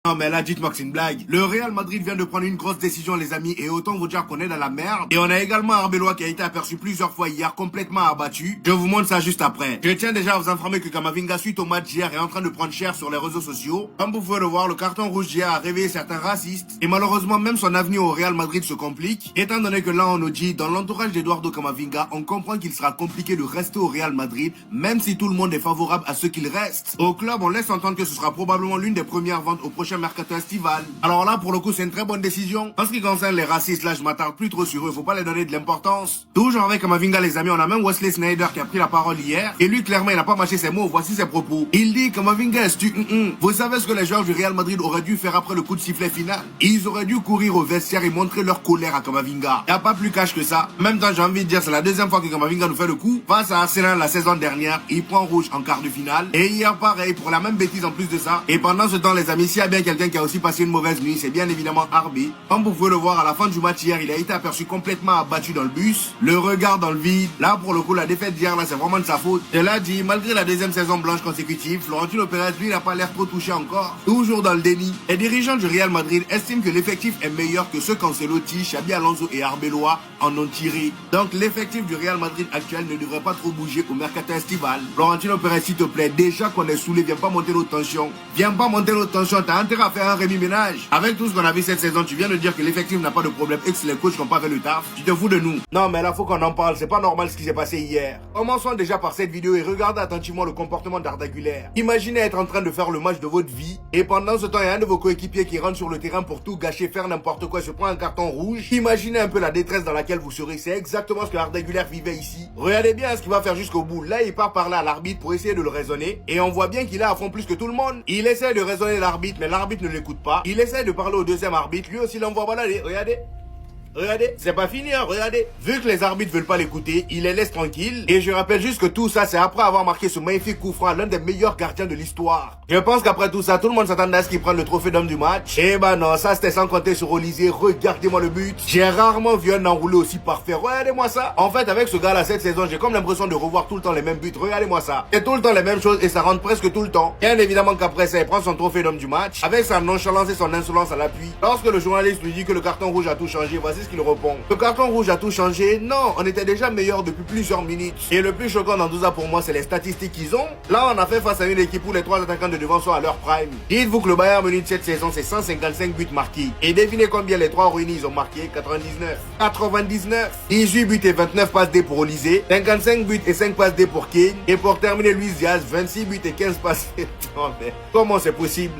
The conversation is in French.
Non mais là, dites-moi que c'est une blague. Le Real Madrid vient de prendre une grosse décision, les amis, et autant vous dire qu'on est dans la merde. Et on a également Arbeloa qui a été aperçu plusieurs fois hier, complètement abattu. Je vous montre ça juste après. Je tiens déjà à vous informer que Camavinga, suite au match d'hier, est en train de prendre cher sur les réseaux sociaux. Comme vous pouvez le voir, le carton rouge d'hier a réveillé certains racistes. Et malheureusement, même son avenir au Real Madrid se complique. Étant donné que là, on nous dit, dans l'entourage d'Eduardo Camavinga, on comprend qu'il sera compliqué de rester au Real Madrid, même si tout le monde est favorable à ce qu'il reste. Au club, on laisse entendre que ce sera probablement l'une des premières ventes au prochain mercato estival. Alors là, pour le coup, c'est une très bonne décision. En ce qui concerne les racistes, là, je m'attarde plus trop sur eux, faut pas les donner de l'importance. Toujours avec Camavinga, les amis, on a même Wesley Sneijder qui a pris la parole hier. Et lui, clairement, il n'a pas mâché ses mots, voici ses propos. Il dit, Camavinga, vous savez ce que les joueurs du Real Madrid auraient dû faire après le coup de sifflet final? Ils auraient dû courir au vestiaire et montrer leur colère à Camavinga. Y a pas plus cash que ça. En même temps, j'ai envie de dire, c'est la deuxième fois que Camavinga nous fait le coup. Face à Arsenal la saison dernière, il prend rouge en quart de finale. Et hier, pareil, pour la même bêtise en plus de ça. Et pendant ce temps, les amis, s'il y a bien quelqu'un qui a aussi passé une mauvaise nuit, c'est bien évidemment Arbi. Comme vous pouvez le voir, à la fin du match hier, il a été aperçu complètement abattu dans le bus. Le regard dans le vide. Là, pour le coup, la défaite d'hier, là, c'est vraiment de sa faute. Je l'ai dit, malgré la deuxième saison blanche consécutive, Florentino Pérez, lui, n'a pas l'air trop touché encore. Toujours dans le déni. Les dirigeants du Real Madrid estiment que l'effectif est meilleur que ce qu'Ancelotti, Xabi Alonso et Arbeloa en ont tiré. Donc, l'effectif du Real Madrid actuel ne devrait pas trop bouger au mercato estival. Florentino Pérez, s'il te plaît, déjà qu'on est saoulé, viens pas monter nos tensions. Viens pas monter nos tensions, t'as intérêt à faire un Rémi Ménage. Avec tout ce qu'on a vu cette saison, tu viens de dire que l'effectif n'a pas de problème et que c'est les coachs qui n'ont pas fait le taf. Tu te fous de nous. Non, mais là, faut qu'on en parle, c'est pas normal ce qui s'est passé hier. Commençons déjà par cette vidéo et regardez attentivement le comportement d'Arda Güler. Imaginez être en train de faire le match de votre vie et pendant ce temps, il y a un de vos coéquipiers qui rentre sur le terrain pour tout gâcher, faire n'importe quoi, se prend un carton rouge. Imaginez un peu la détresse dans laquelle vous serez. C'est exactement ce que Arda Güler vivait ici. Regardez bien ce qu'il va faire jusqu'au bout. Là, il part parler à l'arbitre pour essayer de le raisonner et on voit bien qu'il est à fond plus que tout le monde. Il essaie de raisonner l'arbitre, mais l'arbitre ne l'écoute pas. Il essaie de parler au deuxième arbitre. Lui aussi l'envoie balader. Regardez. Regardez, c'est pas fini, hein, regardez. Vu que les arbitres veulent pas l'écouter, il les laisse tranquilles. Et je rappelle juste que tout ça, c'est après avoir marqué ce magnifique coup franc à l'un des meilleurs gardiens de l'histoire. Je pense qu'après tout ça, tout le monde s'attendait à ce qu'il prenne le trophée d'homme du match. Eh ben non, ça c'était sans compter sur Olysée. Regardez-moi le but. J'ai rarement vu un enroulé aussi parfait. Regardez-moi ça. En fait, avec ce gars-là, cette saison, j'ai comme l'impression de revoir tout le temps les mêmes buts. Regardez-moi ça. C'est tout le temps les mêmes choses et ça rentre presque tout le temps. Bien évidemment qu'après ça, il prend son trophée d'homme du match. Avec sa nonchalance et son insolence à l'appui. Lorsque le journaliste lui dit que le carton rouge a tout changé, voici ce qu'il répond. Le carton rouge a tout changé. Non, on était déjà meilleur depuis plusieurs minutes. Et le plus choquant dans tout ça pour moi, c'est les statistiques qu'ils ont. Là, on a fait face à une équipe où les trois attaquants de devant sont à leur prime. Dites-vous que le Bayern Munich cette saison, c'est 155 buts marqués. Et devinez combien les trois réunis ils ont marqué? 99. 99. 18 buts et 29 passes D pour Olysée. 55 buts et 5 passes D pour Kane. Et pour terminer, Luis Diaz, 26 buts et 15 passes D. Non mais, comment c'est possible?